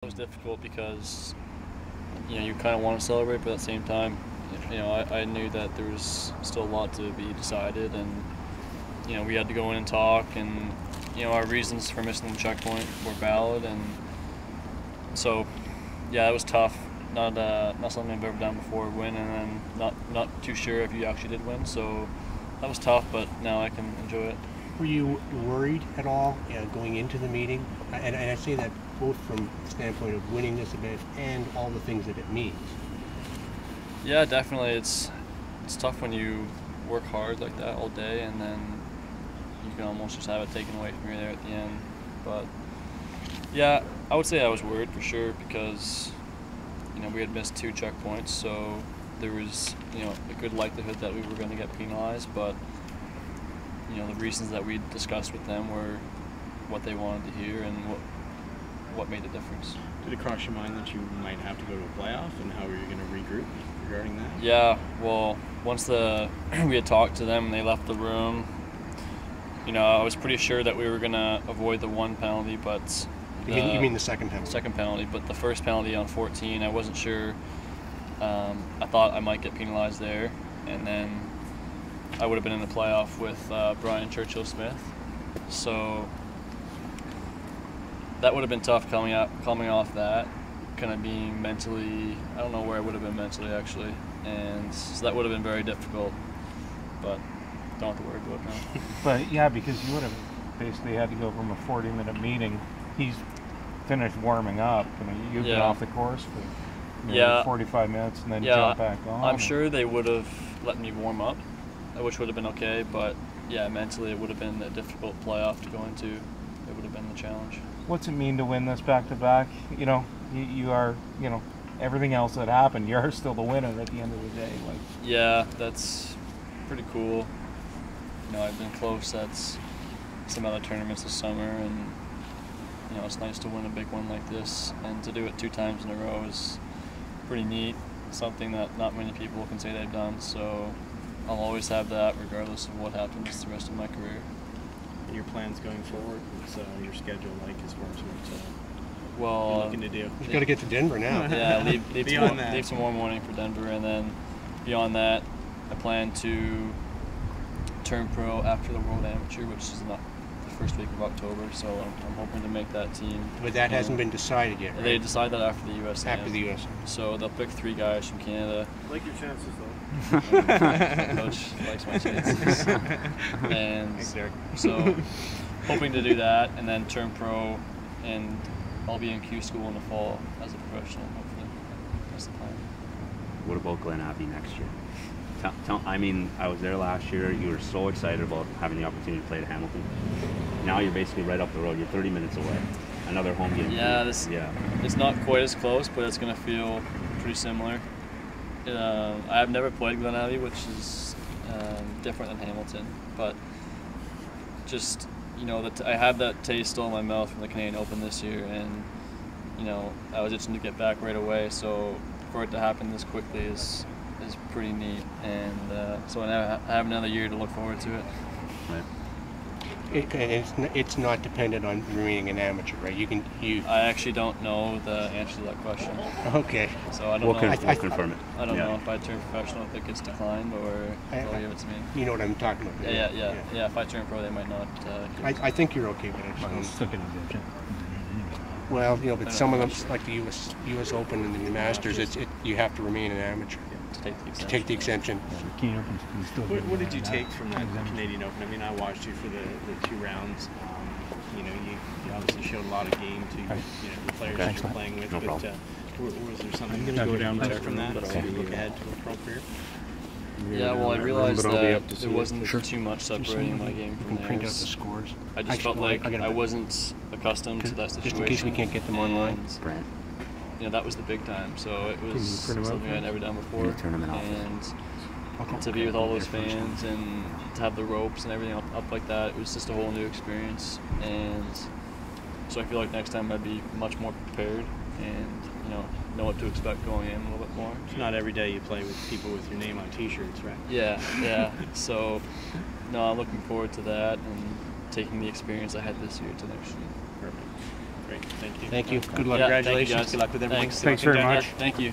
It was difficult because you kind of want to celebrate, but at the same time, I knew that there was still a lot to be decided, and we had to go in and talk, and our reasons for missing the checkpoint were valid, and so yeah, it was tough. Not something I've ever done before, win, and then not too sure if you actually did win. So that was tough, but now I can enjoy it. Were you worried at all going into the meeting? And I say that both from the standpoint of winning this event and all the things that it means. Yeah, definitely. It's tough when you work hard like that all day, and then you can almost just have it taken away from you there at the end. But yeah, I would say I was worried for sure because we had missed 2 checkpoints, so there was a good likelihood that we were going to get penalized. But the reasons that we discussed with them were what they wanted to hear and what made the difference. Did it cross your mind that you might have to go to a playoff, and how were you going to regroup regarding that? Yeah, well, once we had talked to them and they left the room, I was pretty sure that we were going to avoid the 1 penalty, but You mean the second penalty? Second penalty, but the first penalty on 14, I wasn't sure. I thought I might get penalized there, and then I would have been in the playoff with Brian Churchill-Smith. So that would have been tough coming off that, kind of being mentally, I don't know where I would have been mentally actually, and so that would have been very difficult, but don't have to worry about it now. But yeah, because you would have basically had to go from a 40-minute meeting. He's finished warming up, and you've been off the course for 45 minutes and then jump back on. I'm sure they would have let me warm up, which would have been okay, but yeah, mentally it would have been a difficult playoff to go into. It would have been the challenge. What's it mean to win this back-to-back? You are, everything else that happened, you're still the winner at the end of the day. Yeah, that's pretty cool. I've been close at some other tournaments this summer, and it's nice to win a big one like this, and to do it 2 times in a row is pretty neat. Something that not many people can say they've done, so I'll always have that regardless of what happens the rest of my career. And your plans going forward, what's your schedule like as far as what you're looking to do? You've got to get to Denver now. Yeah, leave tomorrow morning for Denver, and then beyond that, I plan to turn pro after the World Amateur, which is not the first week of October, so I'm hoping to make that team. But that hasn't been decided yet, right? They decide that after the U.S. After the U.S. So they'll pick 3 guys from Canada. I like your chances, though. Coach likes my chances. And so hoping to do that, and then turn pro, and I'll be in Q school in the fall as a professional, hopefully. That's the plan. What about Glen Abbey next year? I was there last year. You were so excited about having the opportunity to play at Hamilton. Now you're basically right up the road. You're 30 minutes away. Another home game. Yeah, it's not quite as close, but it's going to feel pretty similar. I have never played Glen Abbey, which is different than Hamilton, but just I have that taste still in my mouth from the Canadian Open this year, and I was itching to get back right away. So for it to happen this quickly is pretty neat, and so I have another year to look forward to it. Right. It's not dependent on remaining an amateur, right? I actually don't know the answer to that question. Okay. So I don't know. We'll confirm it. I don't know if I turn professional, if it gets declined, or they'll give it to me. You know what I'm talking about? Yeah. If I turn pro, they might not. I think you're okay with it. Well, but some of them, like the U.S. Open and the Masters, you have to remain an amateur to take the exemption. What did you take from that Canadian Open? I mean, I watched you for the 2 rounds. You obviously showed a lot of game to the players that you're playing with. No but problem. Was there something going to go down better from that as you look ahead to a pro career? Yeah, well, I realized that there wasn't too much separating my game You from can print out theirs. the scores. I just felt like I wasn't accustomed to that situation. Just in case we can't get them online. Brent. That was the big time, so it was something I'd never done before. And to be with all those fans and to have the ropes and everything up like that, it was just a whole new experience. And so I feel like next time I'd be much more prepared and know what to expect going in a little bit more. It's not every day you play with people with your name on T-shirts, right? Yeah. So no, I'm looking forward to that and taking the experience I had this year to next year. Perfect. Great. Thank you. Thank you. Good luck. Yeah, Congratulations. thank you, guys. Good luck with everything. Thanks. Thanks very much. Thank you.